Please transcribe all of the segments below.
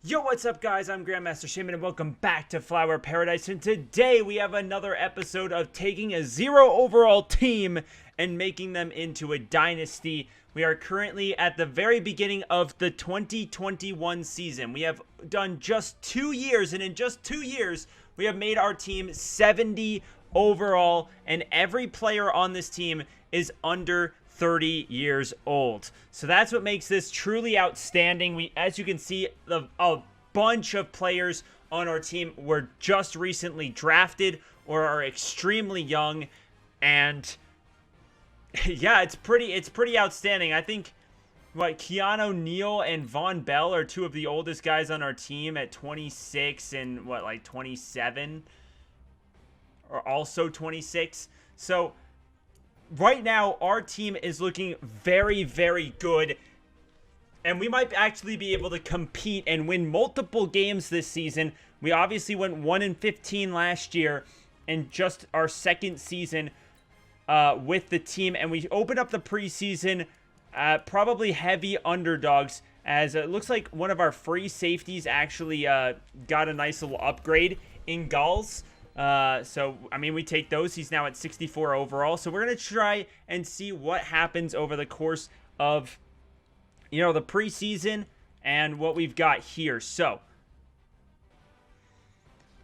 Yo, what's up guys? I'm Grandmaster Shaman and welcome back to Flower Paradise, and today we have another episode of taking a 0 overall team and making them into a dynasty. We are currently at the very beginning of the 2021 season. We have done just 2 years, and in just 2 years we have made our team 70 overall, and every player on this team is under 30 years old. So that's what makes this truly outstanding. As you can see, a bunch of players on our team were just recently drafted or are extremely young, and yeah, it's pretty outstanding. I think Keanu Neal and Von Bell are two of the oldest guys on our team at 26 and 27, or also 26. So right now, our team is looking very, very good, and we might actually be able to compete and win multiple games this season. We obviously went 1-15 last year in just our second season with the team, and we opened up the preseason probably heavy underdogs, as it looks like one of our free safeties actually got a nice little upgrade in Gulls. So, I mean, we take those. He's now at 64 overall. So we're going to try and see what happens over the course of, the preseason and what we've got here. So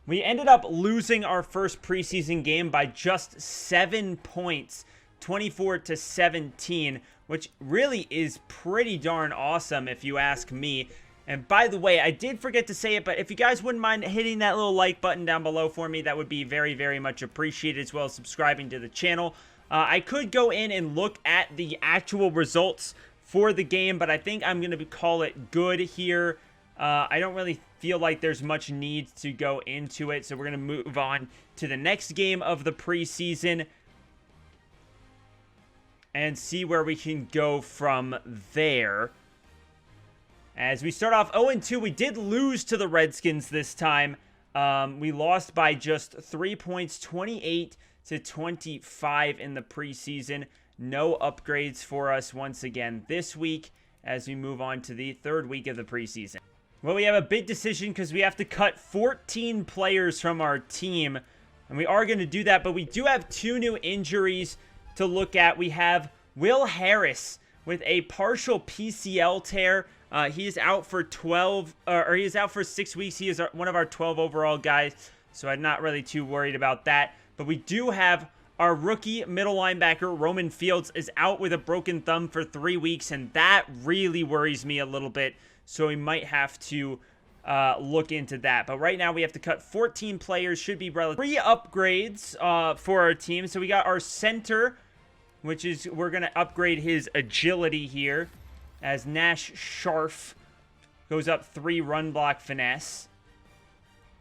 we ended up losing our first preseason game by just 7 points, 24-17, which really is pretty darn awesome if you ask me. And by the way, I did forget to say it, but if you guys wouldn't mind hitting that little like button down below for me, that would be very, very much appreciated, as well as subscribing to the channel. I could go in and look at the actual results for the game, but I think I'm going to call it good here. I don't really feel like there's much need to go into it, so we're going to move on to the next game of the preseason and see where we can go from there. As we start off 0-2, we did lose to the Redskins this time. We lost by just 3 points, 28-25 in the preseason. No upgrades for us once again this week as we move on to the third week of the preseason. Well, we have a big decision because we have to cut 14 players from our team, and we are going to do that, but we do have 2 new injuries to look at. We have Will Harris with a partial PCL tear. He is out for 6 weeks. He is one of our 12 overall guys, so I'm not really too worried about that. But we do have our rookie middle linebacker, Roman Fields, is out with a broken thumb for 3 weeks, and that really worries me a little bit, so we might have to look into that. But right now we have to cut 14 players. Should be relatively 3 upgrades for our team. So we got our center, which is, we're going to upgrade his agility here, as Nash Scharf goes up 3 run block finesse.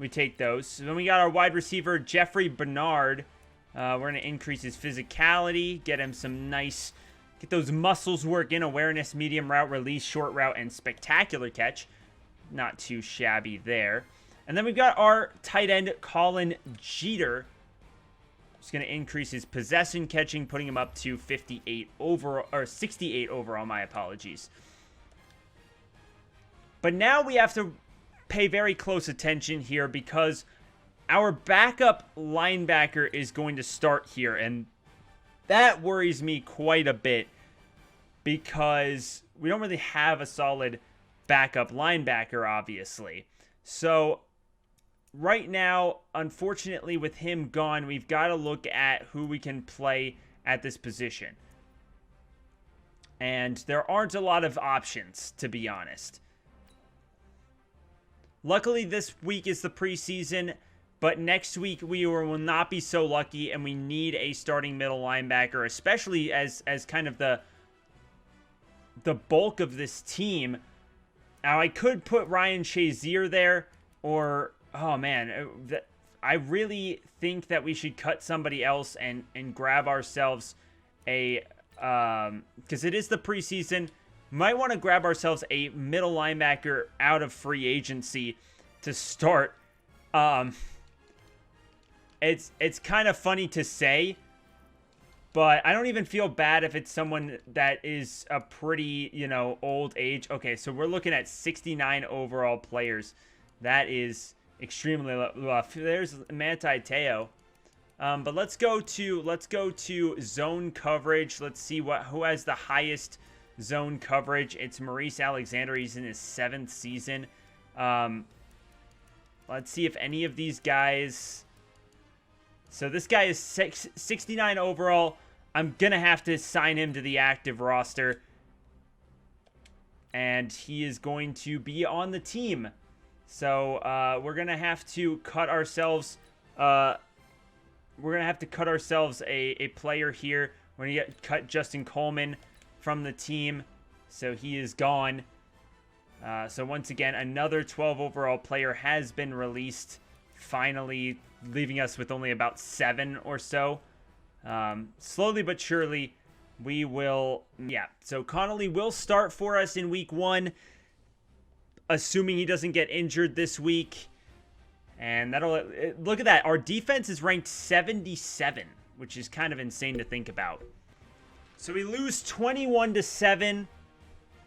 We take those. So then we got our wide receiver, Jeffrey Bernard. We're going to increase his physicality, get him some nice, get those muscles working, awareness, medium route, release, short route, and spectacular catch. Not too shabby there. And then we've got our tight end, Colin Jeter. Just going to increase his possession catching, putting him up to 58 overall, or 68 overall, my apologies. But now we have to pay very close attention here because our backup linebacker is going to start here, and that worries me quite a bit because we don't really have a solid backup linebacker, obviously. So right now, unfortunately, with him gone, we've got to look at who we can play at this position. And there aren't a lot of options, to be honest. Luckily, this week is the preseason, but next week we will not be so lucky, and we need a starting middle linebacker, especially as kind of the bulk of this team. Now, I could put Ryan Shazier there, or oh man, I really think that we should cut somebody else and grab ourselves a, because it is the preseason, might want to grab ourselves a middle linebacker out of free agency to start. It's kind of funny to say, But I don't even feel bad if it's someone that is a pretty, old age. Okay, so we're looking at 69 overall players. That is extremely rough. There's Manti Te'o. But let's go to zone coverage. Let's see who has the highest zone coverage. It's Maurice Alexander. He's in his 7th season. Let's see if any of these guys. So this guy is 69 overall. I'm going to have to sign him to the active roster. And he is going to be on the team. So we're going to have to cut ourselves. We're going to have to cut ourselves a player here. We're going to cut Justin Coleman from the team. So he is gone. So once again, another 12 overall player has been released. Finally, leaving us with only about 7 or so. Slowly but surely, we will... Yeah, so Connolly will start for us in week 1. Assuming he doesn't get injured this week. And that'll... Look at that. Our defense is ranked 77, which is kind of insane to think about. So we lose 21-7.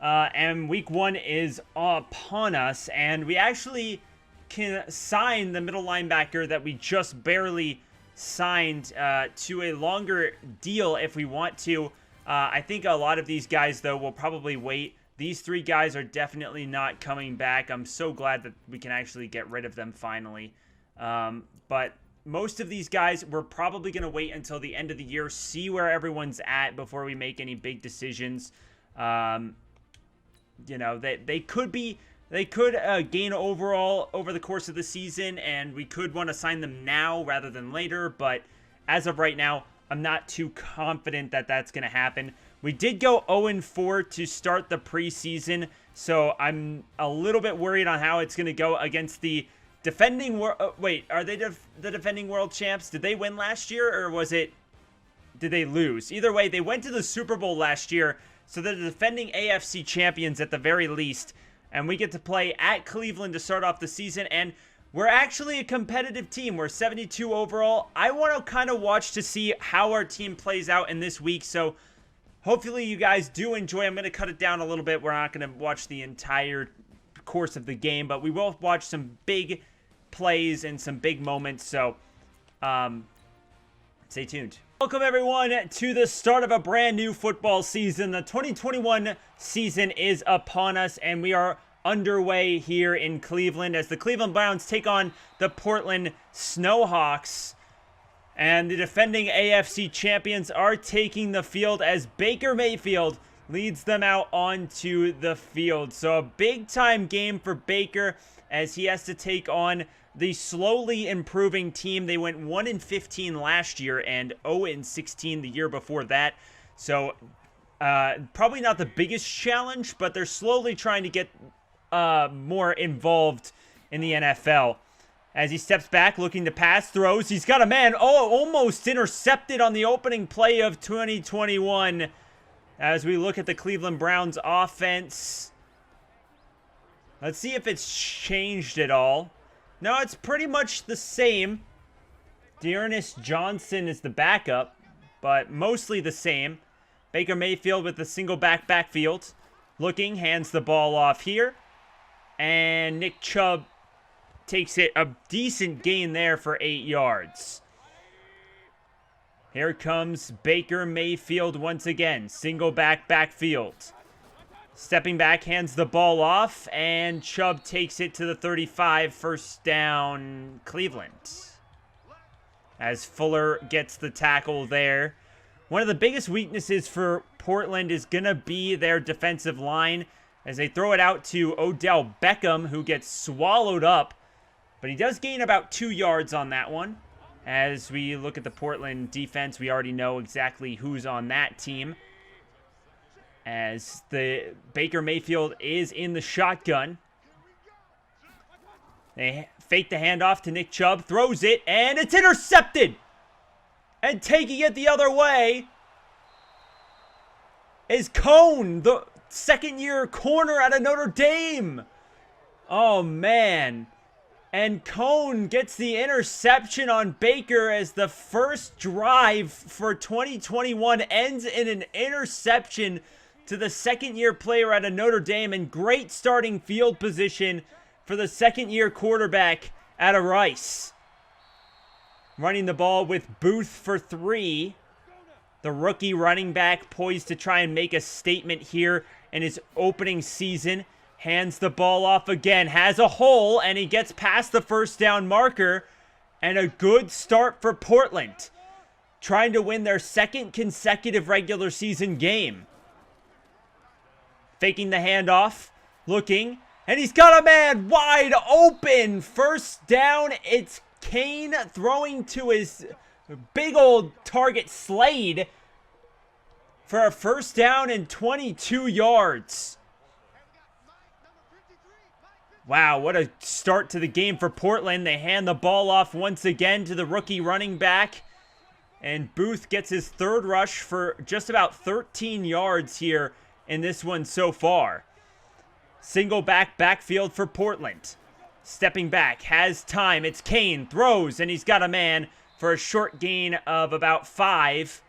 And week 1 is upon us. And we actually can sign the middle linebacker that we just barely signed to a longer deal if we want to. I think a lot of these guys, though, will probably wait. These 3 guys are definitely not coming back. I'm so glad that we can actually get rid of them finally. But most of these guys, we're probably going to wait until the end of the year, see where everyone's at before we make any big decisions. They could gain overall over the course of the season, and we could want to sign them now rather than later. But as of right now, I'm not too confident that that's going to happen. We did go 0-4 to start the preseason, so I'm a little bit worried on how it's going to go against the defending world. Wait, are they the defending world champs? Did they win last year, or did they lose? Either way, they went to the Super Bowl last year, so they're the defending AFC champions at the very least. And we get to play at Cleveland to start off the season. And we're actually a competitive team. We're 72 overall. I want to kind of watch to see how our team plays out in this week. So hopefully you guys do enjoy. I'm going to cut it down a little bit. We're not going to watch the entire course of the game. But we will watch some big plays and some big moments. So stay tuned. Welcome, everyone, to the start of a brand new football season. The 2021 season is upon us, and we are underway here in Cleveland as the Cleveland Browns take on the Portland Snowhawks. And the defending AFC champions are taking the field as Baker Mayfield leads them out onto the field. So a big-time game for Baker as he has to take on the slowly improving team. They went 1-15 last year and 0-16 the year before that. So probably not the biggest challenge, but they're slowly trying to get more involved in the NFL. As he steps back, looking to pass, throws. He's got a man. Oh, almost intercepted on the opening play of 2021. As we look at the Cleveland Browns offense. Let's see if it's changed at all. No, it's pretty much the same. Dearness Johnson is the backup, but mostly the same. Baker Mayfield with the single backfield. Looking, hands the ball off here. And Nick Chubb takes it a decent gain there for 8 yards. Here comes Baker Mayfield once again. Single backfield. Stepping back, hands the ball off, and Chubb takes it to the 35, first down, Cleveland. As Fuller gets the tackle there. One of the biggest weaknesses for Portland is going to be their defensive line as they throw it out to Odell Beckham, who gets swallowed up. But he does gain about 2 yards on that one. As we look at the Portland defense, we already know exactly who's on that team. As the Baker Mayfield is in the shotgun. They fake the handoff to Nick Chubb, throws it, and it's intercepted! And taking it the other way is Cone, the second-year corner out of Notre Dame. Oh, man. And Cone gets the interception on Baker as the first drive for 2021 ends in an interception to the second-year player out of Notre Dame, and great starting field position for the second-year quarterback out of Rice. Running the ball with Booth for 3. The rookie running back poised to try and make a statement here in his opening season. Hands the ball off again, has a hole, and he gets past the first down marker. And a good start for Portland, trying to win their second consecutive regular season game. Faking the handoff, looking, and he's got a man wide open. First down, it's Kane throwing to his big old target Slade for a first down and 22 yards. Wow, what a start to the game for Portland. They hand the ball off once again to the rookie running back. And Booth gets his third rush for just about 13 yards here in this one so far. Single backfield for Portland. Stepping back, has time. It's Kane, throws, and he's got a man for a short gain of about 5.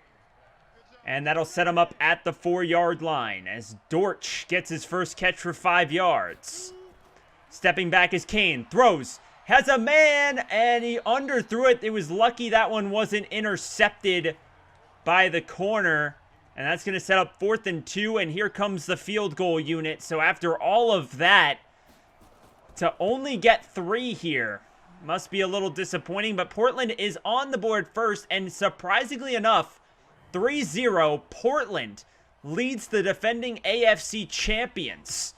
And that'll set him up at the 4-yard line as Dortch gets his first catch for 5 yards. Stepping back is Kane, throws, has a man, and he underthrew it. It was lucky that one wasn't intercepted by the corner. And that's going to set up 4th and 2, and here comes the field goal unit. So after all of that, to only get 3 here must be a little disappointing. But Portland is on the board first, and surprisingly enough, 3-0, Portland leads the defending AFC champions.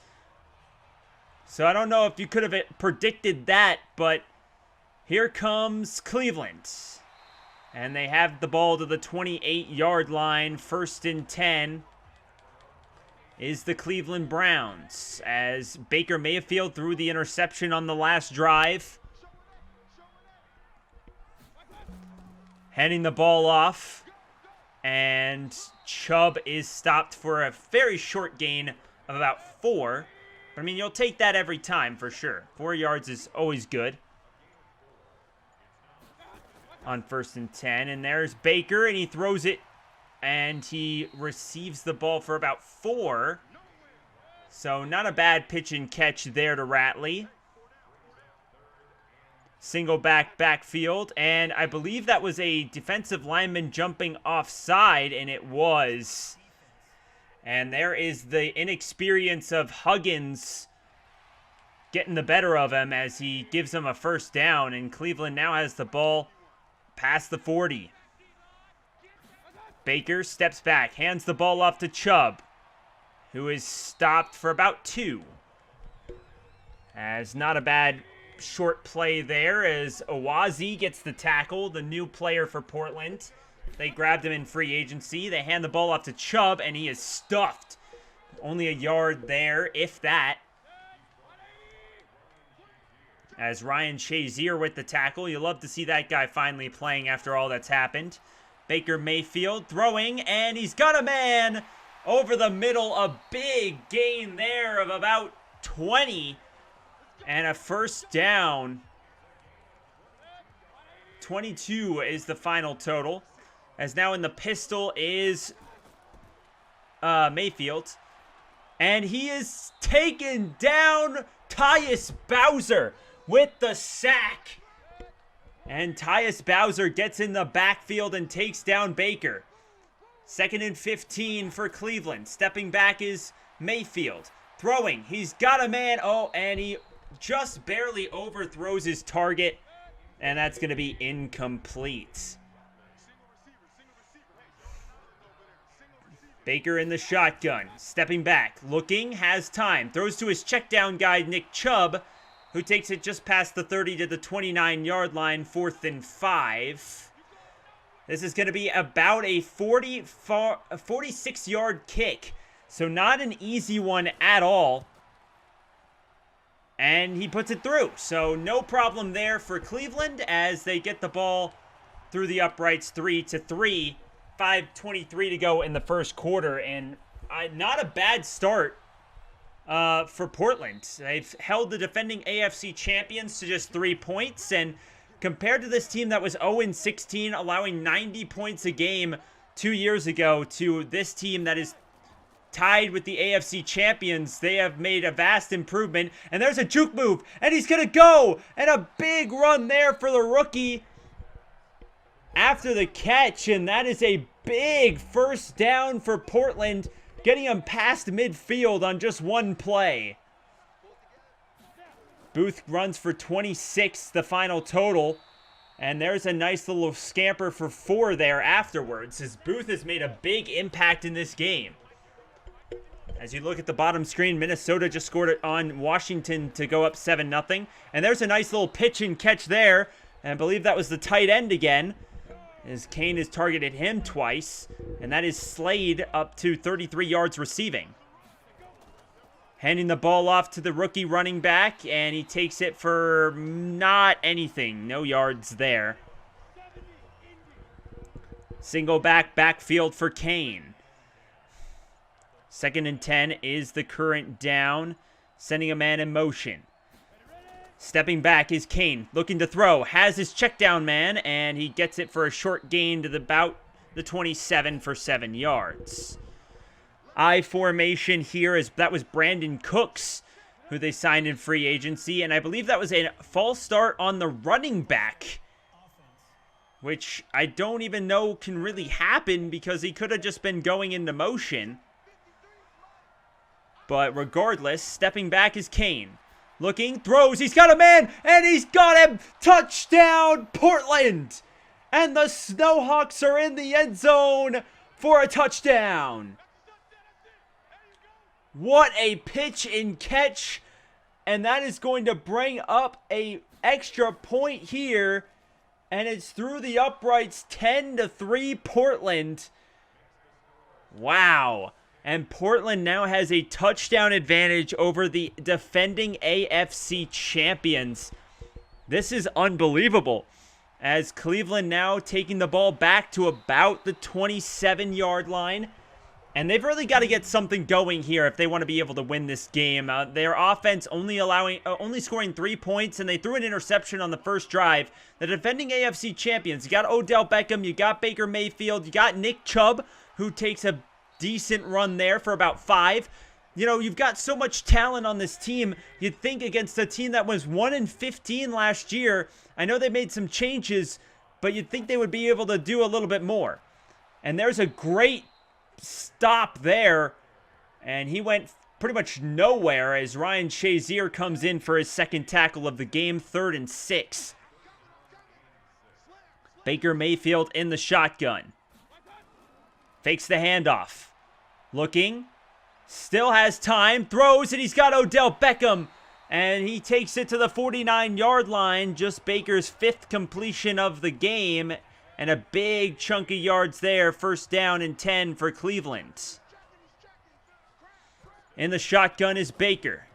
So I don't know if you could have predicted that, but here comes Cleveland. And they have the ball to the 28-yard line. 1st and 10 is the Cleveland Browns as Baker Mayfield threw the interception on the last drive. Handing the ball off. And Chubb is stopped for a very short gain of about 4. But, I mean, you'll take that every time for sure. 4 yards is always good. On 1st and 10. And there's Baker, and he throws it. And he receives the ball for about 4. So, not a bad pitch and catch there to Ratley. Single backfield. And I believe that was a defensive lineman jumping offside, and it was. And there is the inexperience of Huggins getting the better of him as he gives him a first down. And Cleveland now has the ball past the 40. Baker steps back, hands the ball off to Chubb, who is stopped for about 2. As not a bad short play there as Owazi gets the tackle, the new player for Portland. They grabbed him in free agency. They hand the ball off to Chubb, and he is stuffed. Only a yard there, if that. As Ryan Shazier with the tackle. You love to see that guy finally playing after all that's happened. Baker Mayfield throwing, and he's got a man over the middle. A big gain there of about 20. And a first down. 22 is the final total. As now in the pistol is Mayfield. And he is taken down. Tyus Bowser with the sack. And Tyus Bowser gets in the backfield and takes down Baker. 2nd and 15 for Cleveland. Stepping back is Mayfield. Throwing. He's got a man. Oh, and he just barely overthrows his target. And that's going to be incomplete. Baker in the shotgun. Stepping back. Looking. Has time. Throws to his check down guy, Nick Chubb, who takes it just past the 30 to the 29-yard line. 4th and 5. This is going to be about a 46-yard kick. So not an easy one at all. And he puts it through. So no problem there for Cleveland as they get the ball through the uprights 3-3. 5:23 to go in the first quarter. And not a bad start for Portland. They've held the defending AFC champions to just 3 points, and compared to this team that was 0-16, allowing 90 points a game 2 years ago, to this team that is tied with the AFC champions, they have made a vast improvement. And there's a juke move, and he's gonna go, and a big run there for the rookie after the catch, and that is a big first down for Portland, getting him past midfield on just one play. Booth runs for 26, the final total. And there's a nice little scamper for 4 there afterwards, as Booth has made a big impact in this game. As you look at the bottom screen, Minnesota just scored it on Washington to go up 7-0. And there's a nice little pitch and catch there. And I believe that was the tight end again, as Kane has targeted him twice. And that is Slade up to 33 yards receiving. Handing the ball off to the rookie running back, and he takes it for not anything. No yards there. Single backfield for Kane. 2nd and 10 is the current down, sending a man in motion. Stepping back is Kane, looking to throw. Has his check down man, and he gets it for a short gain to about the 27 for 7 yards. I formation here, as that was Brandon Cooks, who they signed in free agency, and I believe that was a false start on the running back, which I don't even know can really happen because he could have just been going into motion. But regardless, stepping back is Kane. Looking, throws, he's got a man, and he's got him! Touchdown, Portland! And the Snowhawks are in the end zone for a touchdown! What a pitch and catch, and that is going to bring up a extra point here, and it's through the uprights, 10-3 Portland. Wow. And Portland now has a touchdown advantage over the defending AFC champions. This is unbelievable, as Cleveland now taking the ball back to about the 27-yard line. And they've really got to get something going here if they want to be able to win this game. Their offense only scoring 3 points, and they threw an interception on the first drive. The defending AFC champions, you got Odell Beckham, you got Baker Mayfield, you got Nick Chubb, who takes a decent run there for about 5. You know, you've got so much talent on this team. You'd think against a team that was 1-15 last year, I know they made some changes, but you'd think they would be able to do a little bit more. And there's a great stop there, and he went pretty much nowhere as Ryan Shazier comes in for his second tackle of the game, 3rd and 6. Baker Mayfield in the shotgun. Fakes the handoff. Looking. Still has time. Throws, and he's got Odell Beckham. And he takes it to the 49-yard line. Just Baker's 5th completion of the game. And a big chunk of yards there. 1st down and 10 for Cleveland. In the shotgun is Baker.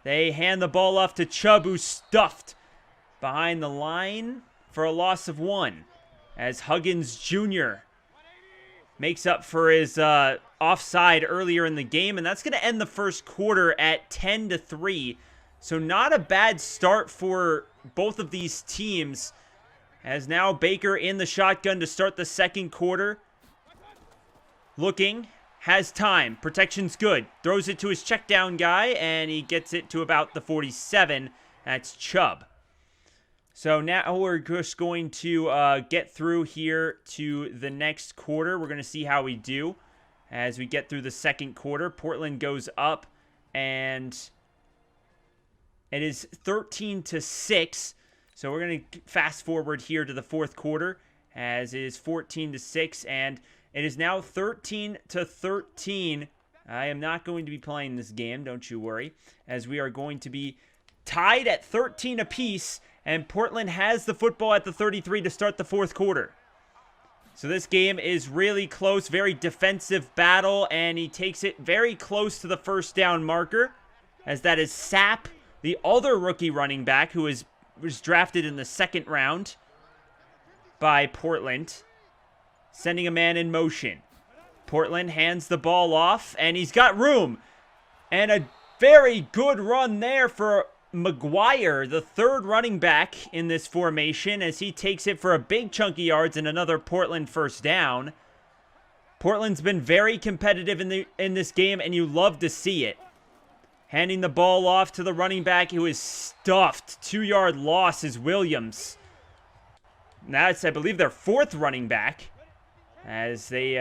They hand the ball off to Chubb, who's stuffed behind the line for a loss of 1. As Huggins Jr. makes up for his offside earlier in the game. And that's going to end the first quarter at 10-3. So not a bad start for both of these teams. As now Baker in the shotgun to start the second quarter. Looking, has time, protection's good. Throws it to his check down guy, and he gets it to about the 47. That's Chubb. So now we're just going to get through here to the next quarter. We're going to see how we do as we get through the second quarter. Portland goes up, and it is 13-6. So we're going to fast forward here to the fourth quarter, as it is 14-6, and it is now 13-13. I am not going to be playing this game, don't you worry, as we are going to be tied at 13 apiece, and Portland has the football at the 33 to start the fourth quarter. So this game is really close, very defensive battle, and he takes it very close to the first down marker, as that is Sapp, the other rookie running back who was drafted in the second round by Portland, sending a man in motion. Portland hands the ball off, and he's got room. And a Very good run there for McGuire, the third running back in this formation, as he takes it for a big chunk of yards and another Portland first down. Portland's been very competitive in this game, and you love to see it. Handing the ball off to the running back who is stuffed. 2-yard loss is Williams. That's, I believe, their fourth running back, as they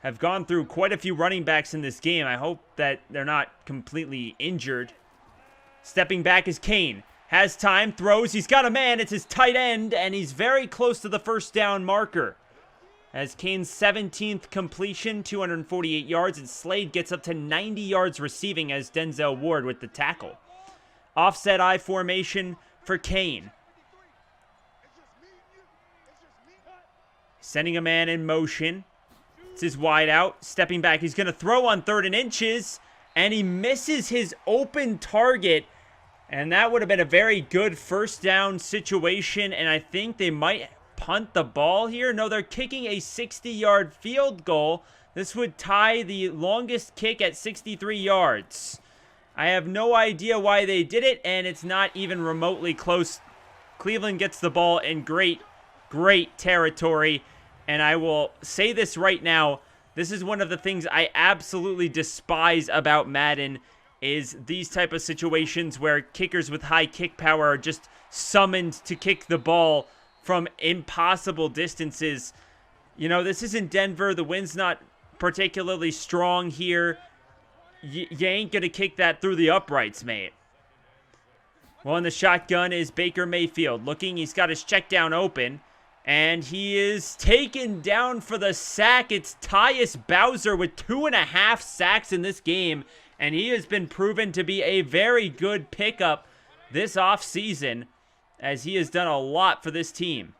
have gone through quite a few running backs in this game. I hope that they're not completely injured. Stepping back is Kane. Has time, throws, he's got a man, it's his tight end, and he's very close to the first down marker. As Kane's 17th completion, 248 yards, and Slade gets up to 90 yards receiving as Denzel Ward with the tackle. Offset I formation for Kane. Sending a man in motion. It's his wide out. Stepping back, he's going to throw on 3rd and inches, and he misses his open target. And that would have been a very good first down situation, and I think they might punt the ball here. No, they're kicking a 60-yard field goal. This would tie the longest kick at 63 yards. I have no idea why they did it, and it's not even remotely close. Cleveland gets the ball in great territory, and I will say this right now. This is one of the things I absolutely despise about Madden, is these type of situations where kickers with high kick power are just summoned to kick the ball from impossible distances. You know, this isn't Denver. The wind's not particularly strong here. You ain't going to kick that through the uprights, mate. Well, in the shotgun is Baker Mayfield. Looking, he's got his check down open. And he is taken down for the sack. It's Tyus Bowser with 2.5 sacks in this game. And he has been proven to be a very good pickup this offseason, as he has done a lot for this team.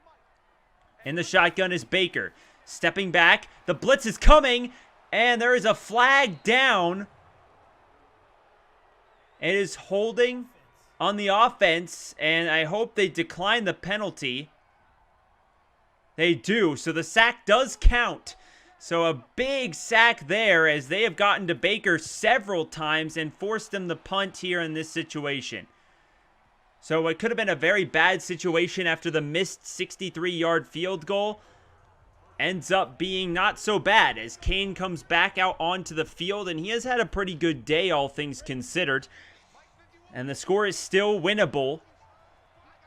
In the shotgun is Baker. Stepping back. The blitz is coming. And there is a flag down. It is holding on the offense. And I hope they decline the penalty. They do. So the sack does count. So a big sack there, as they have gotten to Baker several times and forced him to punt here in this situation. So it could have been a very bad situation after the missed 63-yard field goal. Ends up being not so bad, as Kane comes back out onto the field, and he has had a pretty good day, all things considered. And the score is still winnable.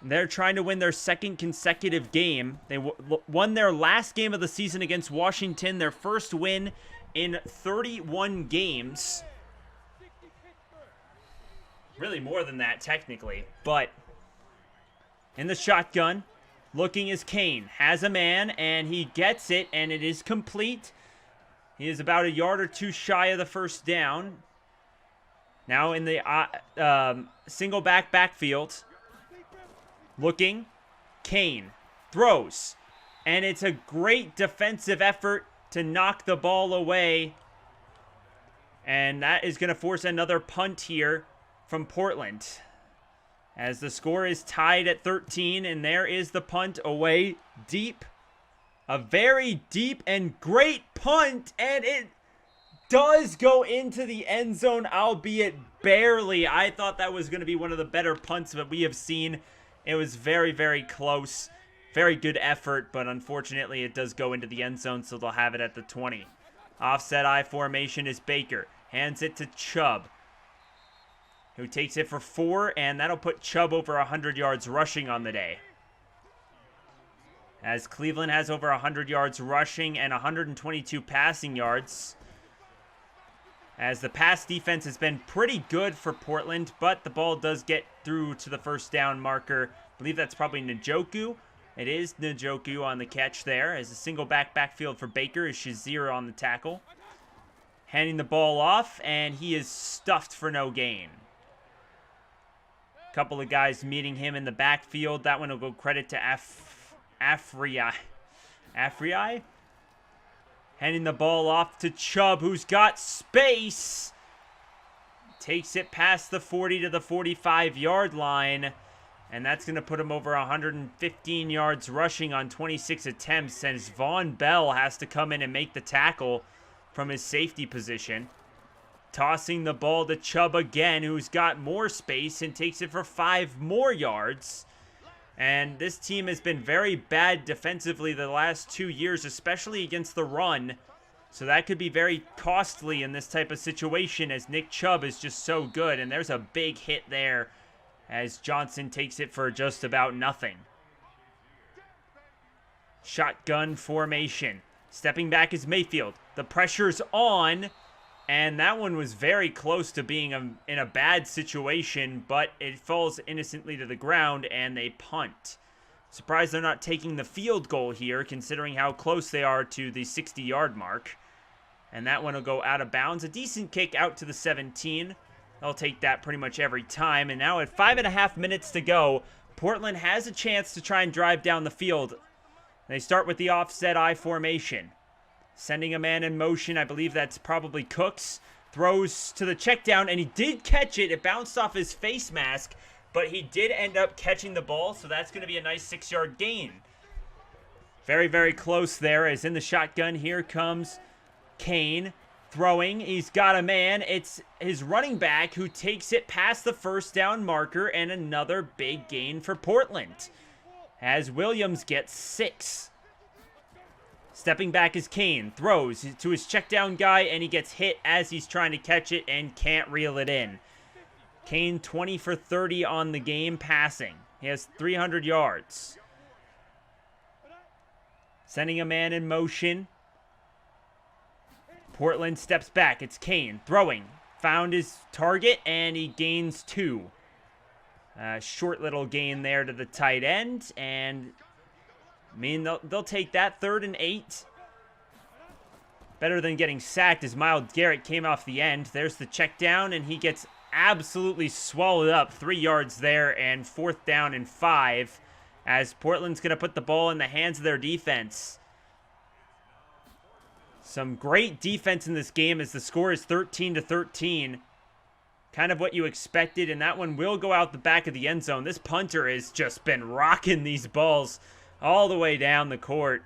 They're trying to win their second consecutive game. They won their last game of the season against Washington, their first win in 31 games. Really more than that, technically. But in the shotgun, looking is Kane. Has a man, and he gets it, and it is complete. He is about a yard or two shy of the first down. Now in the single backfield. Looking, Kane throws, and it's a great defensive effort to knock the ball away, and that is going to force another punt here from Portland, as the score is tied at 13, and there is the punt away deep. A very deep and great punt, and it does go into the end zone, albeit barely. I thought that was going to be one of the better punts that we have seen. It was very, very close. Very good effort, but unfortunately it does go into the end zone, so they'll have it at the 20. Offset I formation is Baker. Hands it to Chubb, who takes it for 4, and that'll put Chubb over 100 yards rushing on the day. As Cleveland has over 100 yards rushing and 122 passing yards. As the pass defense has been pretty good for Portland, but the ball does get through to the first down marker. I believe that's probably Njoku. It is Njoku on the catch there, as a single backfield for Baker is Shazier on the tackle. Handing the ball off, and he is stuffed for no gain. A couple of guys meeting him in the backfield. That one will go credit to Afriai. Handing the ball off to Chubb, who's got space. Takes it past the 40 to the 45-yard line. And that's going to put him over 115 yards rushing on 26 attempts, since Von Bell has to come in and make the tackle from his safety position. tossing the ball to Chubb again, who's got more space and takes it for 5 more yards. And this team has been very bad defensively the last 2 years, especially against the run. So that could be very costly in this type of situation, as Nick Chubb is just so good. And there's a big hit there as Johnson takes it for just about nothing. Shotgun formation. Stepping back is Mayfield. The pressure's on, and that one was very close to being in a bad situation, but it falls innocently to the ground, and they punt. Surprised they're not taking the field goal here, considering how close they are to the 60-yard mark. And that one will go out of bounds. A decent kick out to the 17. They'll take that pretty much every time. And now at 5.5 minutes to go, Portland has a chance to try and drive down the field. They start with the offset I formation. Sending a man in motion. I believe that's probably Cooks. Throws to the check down, and he did catch it. It bounced off his face mask, but he did end up catching the ball, so that's going to be a nice 6-yard gain. Very, very close there, as in the shotgun. Here comes Kane throwing. He's got a man. It's his running back who takes it past the first down marker, and another big gain for Portland, as Williams gets 6. Stepping back is Kane. Throws to his check down guy, and he gets hit as he's trying to catch it and can't reel it in. Kane 20 for 30 on the game passing. He has 300 yards. Sending a man in motion. Portland steps back. It's Kane throwing. Found his target, and he gains 2. Short little gain there to the tight end, and I mean, they'll take that. 3rd and 8. Better than getting sacked, as Myles Garrett came off the end. There's the check down, and he gets absolutely swallowed up. 3 yards there, and 4th down and 5, as Portland's going to put the ball in the hands of their defense. Some great defense in this game, as the score is 13-13. Kind of what you expected, and that one will go out the back of the end zone. This punter has just been rocking these balls all the way down the court,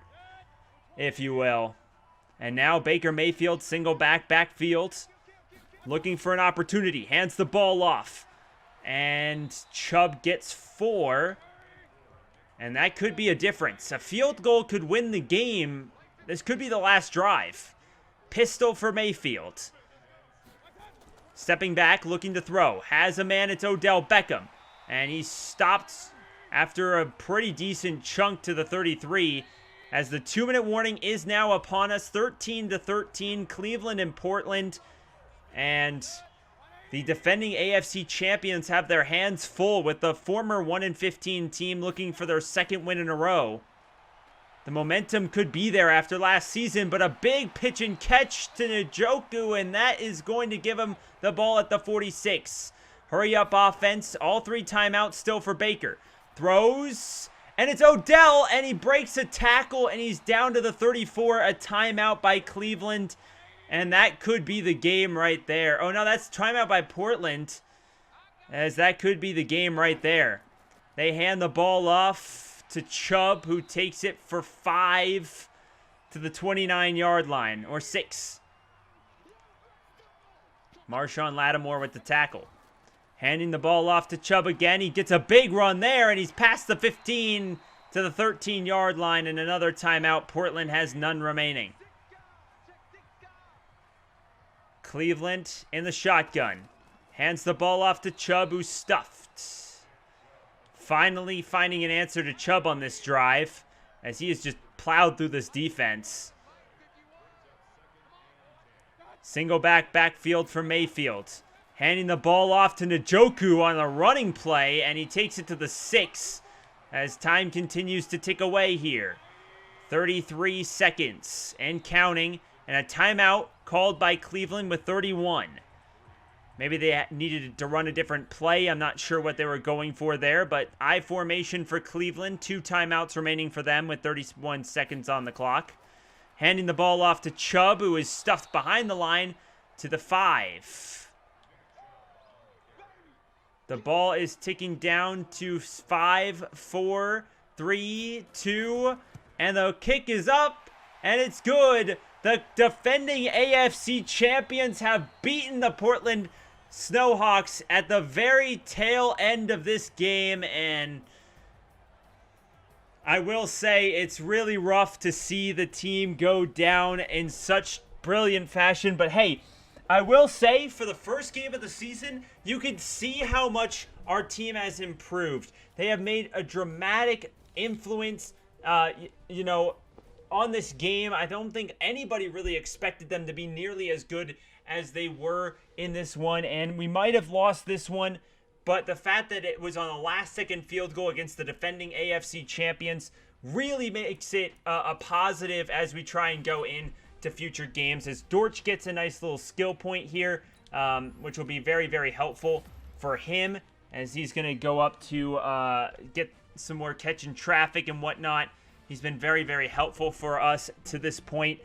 if you will. And now Baker Mayfield, single backfield, looking for an opportunity. Hands the ball off. And Chubb gets 4. And that could be a difference. A field goal could win the game. This could be the last drive. Pistol for Mayfield. Stepping back, looking to throw. Has a man, it's Odell Beckham. And he stopped after a pretty decent chunk to the 33, as the 2-minute warning is now upon us. 13-13, Cleveland and Portland. And the defending AFC champions have their hands full, with the former 1-15 team looking for their 2nd win in a row. The momentum could be there after last season, but a big pitch and catch to Njoku, and that is going to give him the ball at the 46. Hurry up offense. All 3 timeouts still for Baker. Throws, and it's Odell, and he breaks a tackle, and he's down to the 34. A timeout by Cleveland, and that could be the game right there. Oh, no, that's timeout by Portland, as that could be the game right there. They hand the ball off to Chubb, who takes it for 5 to the 29-yard line, or 6. Marshawn Lattimore with the tackle. Handing the ball off to Chubb again. He gets a big run there, and he's past the 15 to the 13-yard line, and another timeout. Portland has none remaining. Cleveland in the shotgun. Hands the ball off to Chubb, who's stuffed. Finally finding an answer to Chubb on this drive, as he has just plowed through this defense. Single backfield for Mayfield. Handing the ball off to Njoku on a running play, and he takes it to the 6 as time continues to tick away here. 33 seconds and counting, and a timeout called by Cleveland with 31. Maybe they needed to run a different play. I'm not sure what they were going for there, but I formation for Cleveland. 2 timeouts remaining for them with 31 seconds on the clock. Handing the ball off to Chubb, who is stuffed behind the line, to the 5. The ball is ticking down to 5, 4, 3, 2, and the kick is up, and it's good. The defending AFC champions have beaten the Portland Snowhawks at the very tail end of this game, and I will say it's really rough to see the team go down in such brilliant fashion. But hey, I will say for the first game of the season, you can see how much our team has improved. They have made a dramatic influence, on this game. I don't think anybody really expected them to be nearly as good as they were in this one, and we might have lost this one, but the fact that it was on a last-second field goal against the defending AFC champions really makes it a positive as we try and go into future games, as Dortch gets a nice little skill point here, which will be very, very helpful for him, as he's going to go up to get some more catching traffic and whatnot. He's been very, very helpful for us to this point,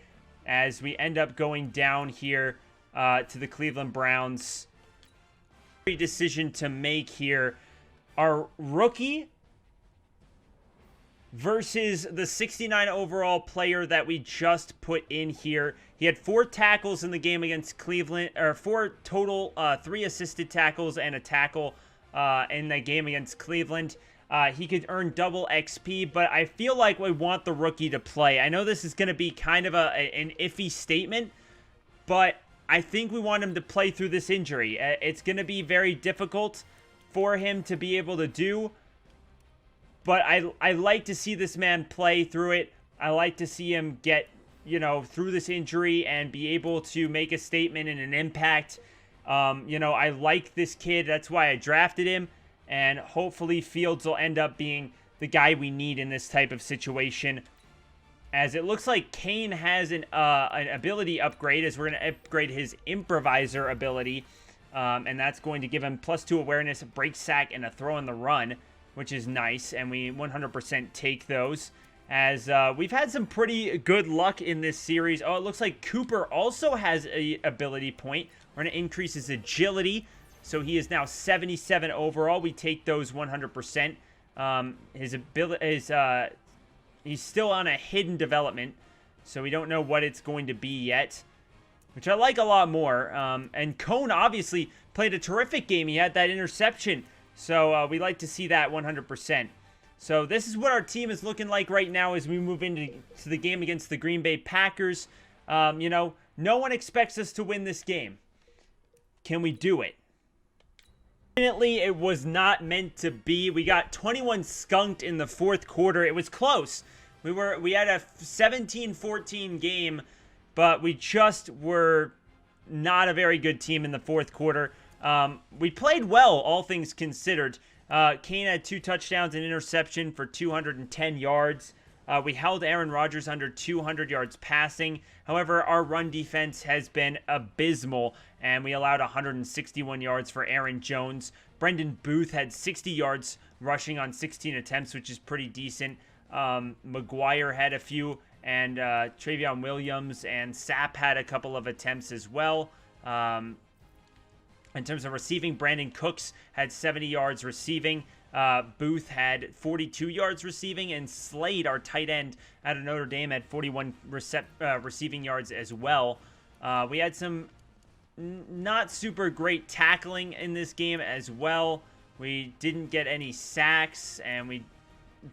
as we end up going down here to the Cleveland Browns. Decision to make here. Our rookie versus the 69 overall player that we just put in here. He had 4 tackles in the game against Cleveland, or 4 total, 3 assisted tackles and a tackle in the game against Cleveland. He could earn double XP, but I feel like we want the rookie to play. I know this is going to be kind of an iffy statement, but I think we want him to play through this injury. It's going to be very difficult for him to be able to do, but I like to see this man play through it. I like to see him get, through this injury and be able to make a statement and an impact. I like this kid. That's why I drafted him. And hopefully Fields will end up being the guy we need in this type of situation. As it looks like Kane has an ability upgrade, as we're going to upgrade his improviser ability. And that's going to give him +2 awareness, a break sack, and a throw in the run, which is nice. And we 100% take those. As we've had some pretty good luck in this series. Oh, it looks like Cooper also has a ability point. We're going to increase his agility. So he is now 77 overall. We take those 100%. His ability is he's still on a hidden development, so we don't know what it's going to be yet, which I like a lot more. And Cone obviously played a terrific game. He had that interception, so we like to see that 100%. So this is what our team is looking like right now as we move into the game against the Green Bay Packers. No one expects us to win this game. Can we do it? Unfortunately, it was not meant to be. We got 21 skunked in the fourth quarter. It was close. We had a 17-14 game, but we just were not a very good team in the fourth quarter. We played well, all things considered. Kane had 2 touchdowns and interception for 210 yards. We held Aaron Rodgers under 200 yards passing. However, our run defense has been abysmal, and we allowed 161 yards for Aaron Jones. Brendan Booth had 60 yards rushing on 16 attempts, which is pretty decent. McGuire had a few, and Travion Williams and Sapp had a couple of attempts as well. In terms of receiving, Brandon Cooks had 70 yards receiving. Booth had 42 yards receiving, and Slade, our tight end out of Notre Dame, had 41 receiving yards as well. We had some not super great tackling in this game as well. We didn't get any sacks, and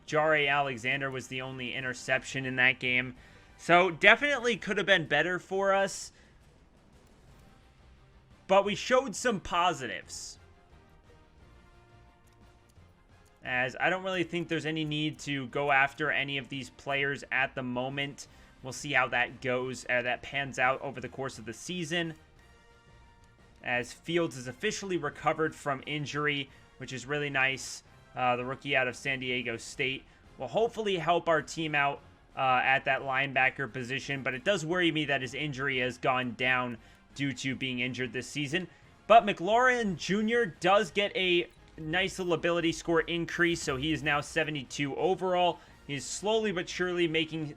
Jare Alexander was the only interception in that game. So definitely could have been better for us, but we showed some positives. As I don't really think there's any need to go after any of these players at the moment. We'll see how that goes, that pans out over the course of the season. As Fields is officially recovered from injury, which is really nice. The rookie out of San Diego State will hopefully help our team out at that linebacker position. But it does worry me that his injury has gone down due to being injured this season. But McLaurin Jr. does get a nice little ability score increase, so he is now 72 overall. He's slowly but surely making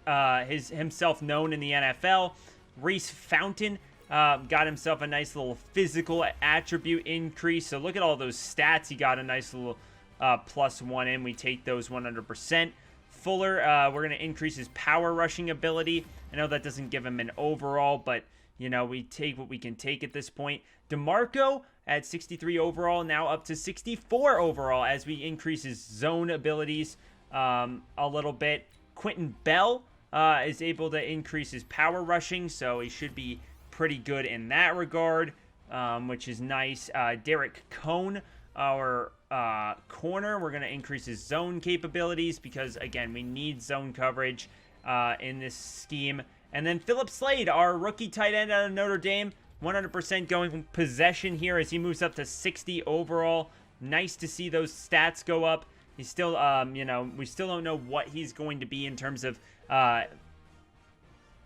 himself known in the NFL. Reese Fountain got himself a nice little physical attribute increase. So look at all those stats. He got a nice little +1 in. We take those 100%. Fuller, we're going to increase his power rushing ability. I know that doesn't give him an overall, but, you know, we take what we can take at this point. DeMarco at 63 overall, now up to 64 overall as we increase his zone abilities a little bit. Quentin Bell is able to increase his power rushing, so he should be pretty good in that regard, which is nice. Derek Cohn, our corner, we're going to increase his zone capabilities because, again, we need zone coverage in this scheme. And then Philip Slade, our rookie tight end out of Notre Dame, 100% going possession here as he moves up to 60 overall. Nice to see those stats go up. He's still, you know, we still don't know what he's going to be in terms of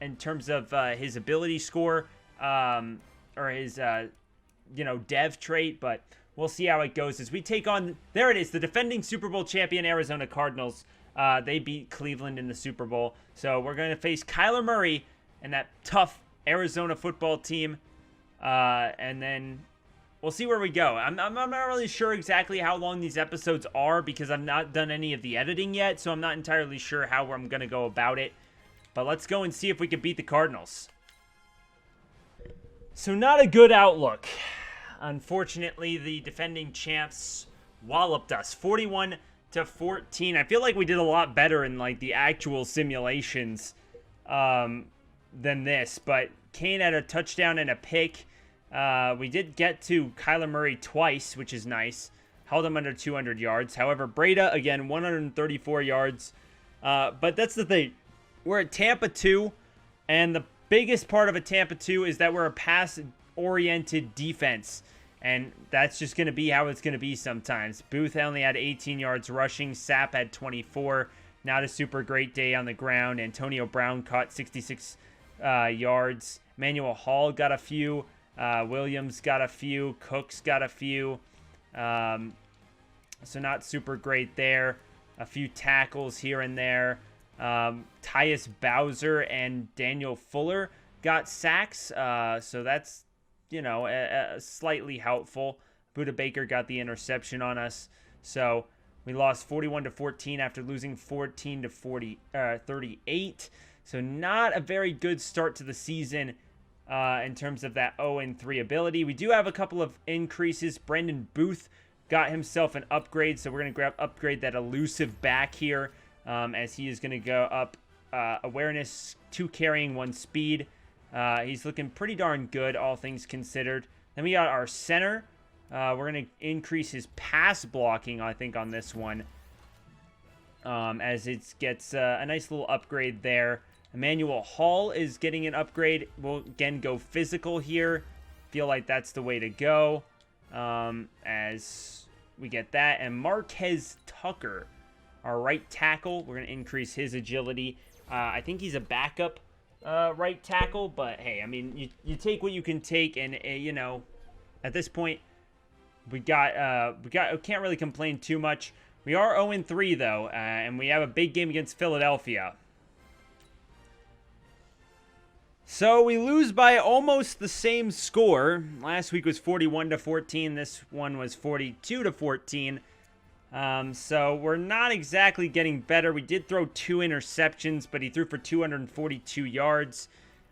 his ability score or his, you know, dev trait, but we'll see how it goes as we take on, there it is, the defending Super Bowl champion Arizona Cardinals. They beat Cleveland in the Super Bowl. So we're going to face Kyler Murray and that tough Arizona football team. And then we'll see where we go. I'm not really sure exactly how long these episodes are because I've not done any of the editing yet. So I'm not entirely sure how I'm going to go about it. But let's go and see if we can beat the Cardinals. So not a good outlook. Unfortunately, the defending champs walloped us 41-14. I feel like we did a lot better in like the actual simulations than this. But Kane had a touchdown and a pick. We did get to Kyler Murray twice, which is nice. Held him under 200 yards. However, Breda, again, 134 yards. But that's the thing. We're at Tampa 2, and the biggest part of a Tampa 2 is that we're a pass-oriented defense. And that's just going to be how it's going to be sometimes. Booth only had 18 yards rushing. Sapp had 24. Not a super great day on the ground. Antonio Brown caught 66 yards. Emmanuel Hall got a few. Williams got a few. Cooks got a few. So not super great there. A few tackles here and there. Tyus Bowser and Daniel Fuller got sacks. So that's, you know, slightly helpful. Buda Baker got the interception on us. So we lost 41-14 after losing 38. So not a very good start to the season in terms of that 0-3 ability. We do have a couple of increases. Brendan Booth got himself an upgrade. So we're going to upgrade that elusive back here as he is going to go up awareness, 2 carrying, 1 speed. He's looking pretty darn good, all things considered. Then we got our center. We're going to increase his pass blocking, I think, on this one. As it gets a nice little upgrade there. Emmanuel Hall is getting an upgrade. We'll, again, go physical here. Feel like that's the way to go as we get that. And Marquez Tucker, our right tackle. We're going to increase his agility. I think he's a backup right tackle, but hey, I mean, you take what you can take, and you know, at this point, we can't really complain too much. We are 0-3 though, and we have a big game against Philadelphia. So we lose by almost the same score. Last week was 41-14. This one was 42-14. So we're not exactly getting better. We did throw 2 interceptions, but he threw for 242 yards.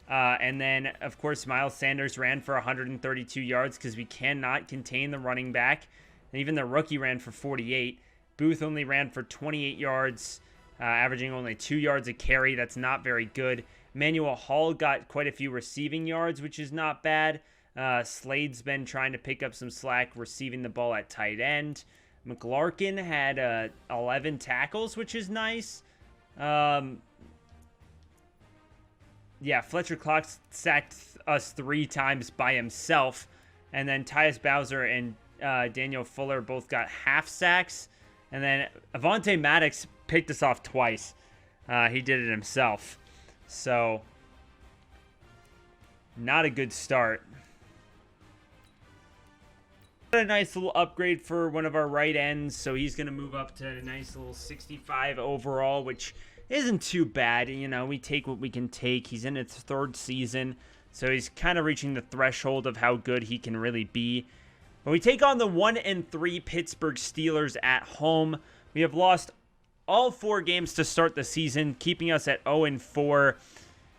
And then, of course, Miles Sanders ran for 132 yards because we cannot contain the running back. And even the rookie ran for 48. Booth only ran for 28 yards, averaging only 2 yards a carry. That's not very good. Emmanuel Hall got quite a few receiving yards, which is not bad. Slade's been trying to pick up some slack receiving the ball at tight end. McLarkin had 11 tackles, which is nice. Yeah, Fletcher Cox sacked us 3 times by himself. And then Tyus Bowser and Daniel Fuller both got half sacks. And then Avonte Maddox picked us off twice. He did it himself. So, not a good start. A nice little upgrade for one of our right ends, so he's going to move up to a nice little 65 overall, which isn't too bad. You know, we take what we can take. He's in his 3rd season, so he's kind of reaching the threshold of how good he can really be. But we take on the 1-3 Pittsburgh Steelers at home. We have lost all 4 games to start the season, keeping us at 0-4.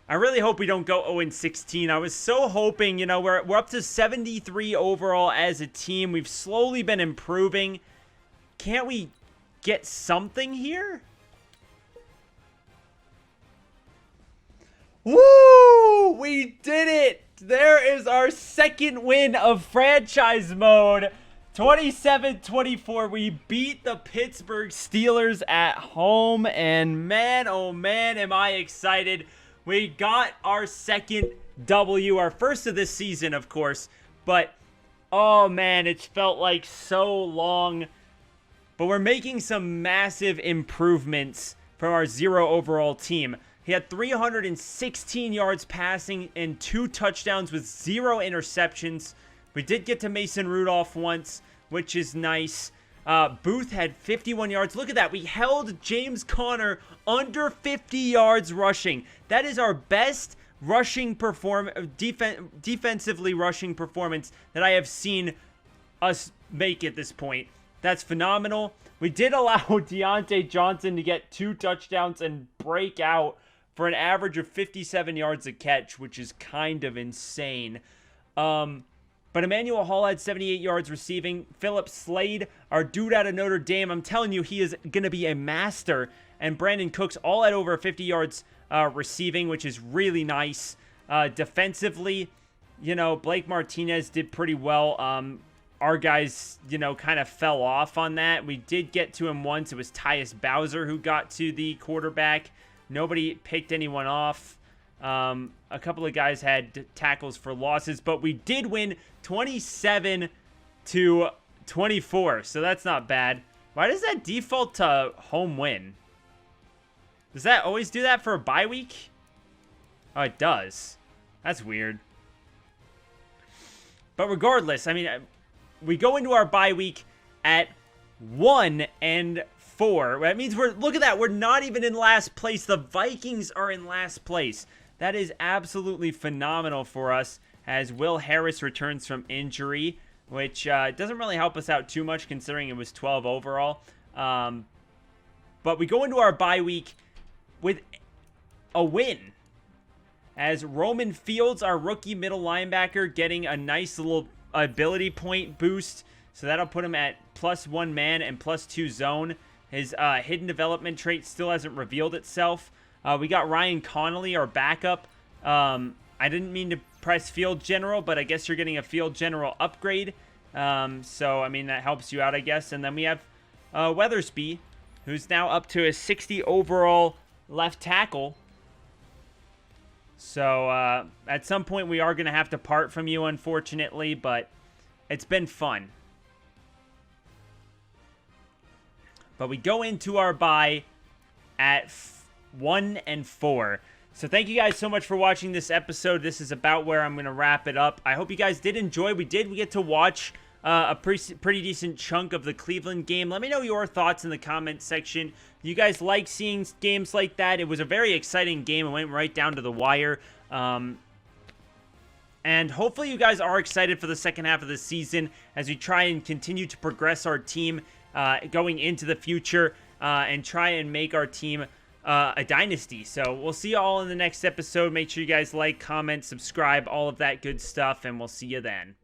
I really hope we don't go 0-16. I was so hoping, you know, we're up to 73 overall as a team. We've slowly been improving. Can't we get something here? Woo! We did it! There is our second win of franchise mode. 27-24. We beat the Pittsburgh Steelers at home. And man, oh man, am I excited. We got our second W. Our first of this season, of course. But, oh man, it's felt like so long. But we're making some massive improvements from our 0 overall team. He had 316 yards passing and 2 touchdowns with 0 interceptions. We did get to Mason Rudolph once, which is nice. Booth had 51 yards. Look at that. We held James Conner under 50 yards rushing. That is our best rushing defensively rushing performance that I have seen us make at this point. That's phenomenal. We did allow Deontay Johnson to get 2 touchdowns and break out for an average of 57 yards a catch, which is kind of insane. But Emmanuel Hall had 78 yards receiving. Philip Slade, our dude out of Notre Dame, I'm telling you, he is going to be a master. And Brandon Cooks all at over 50 yards receiving, which is really nice. Defensively, you know, Blake Martinez did pretty well. Our guys, you know, kind of fell off on that. We did get to him once. It was Tyus Bowser who got to the quarterback. Nobody picked anyone off. A couple of guys had tackles for losses, but we did win 27-24, so that's not bad. Why does that default to home win? Does that always do that for a bye week? Oh, it does. That's weird. But regardless, I mean, we go into our bye week at 1-4. That means look at that, we're not even in last place. The Vikings are in last place. That is absolutely phenomenal for us as Will Harris returns from injury, which doesn't really help us out too much considering it was 12 overall. But we go into our bye week with a win as Roman Fields, our rookie middle linebacker, getting a nice little ability point boost. So that'll put him at +1 man and +2 zone. His hidden development trait still hasn't revealed itself. We got Ryan Connolly, our backup. I didn't mean to press Field General, but I guess you're getting a Field General upgrade. So, I mean, that helps you out, I guess. And then we have Weathersby, who's now up to a 60 overall left tackle. So, at some point, we are going to have to part from you, unfortunately, but it's been fun. But we go into our bye at 1-4. So thank you guys so much for watching this episode. This is about where I'm going to wrap it up. I hope you guys did enjoy. We get to watch a pretty decent chunk of the Cleveland game. Let me know your thoughts in the comment section. You guys like seeing games like that? It was a very exciting game. It went right down to the wire. And hopefully you guys are excited for the second half of the season as we try and continue to progress our team going into the future and try and make our team a dynasty. So we'll see you all in the next episode. Make sure you guys like, comment, subscribe, all of that good stuff, and we'll see you then.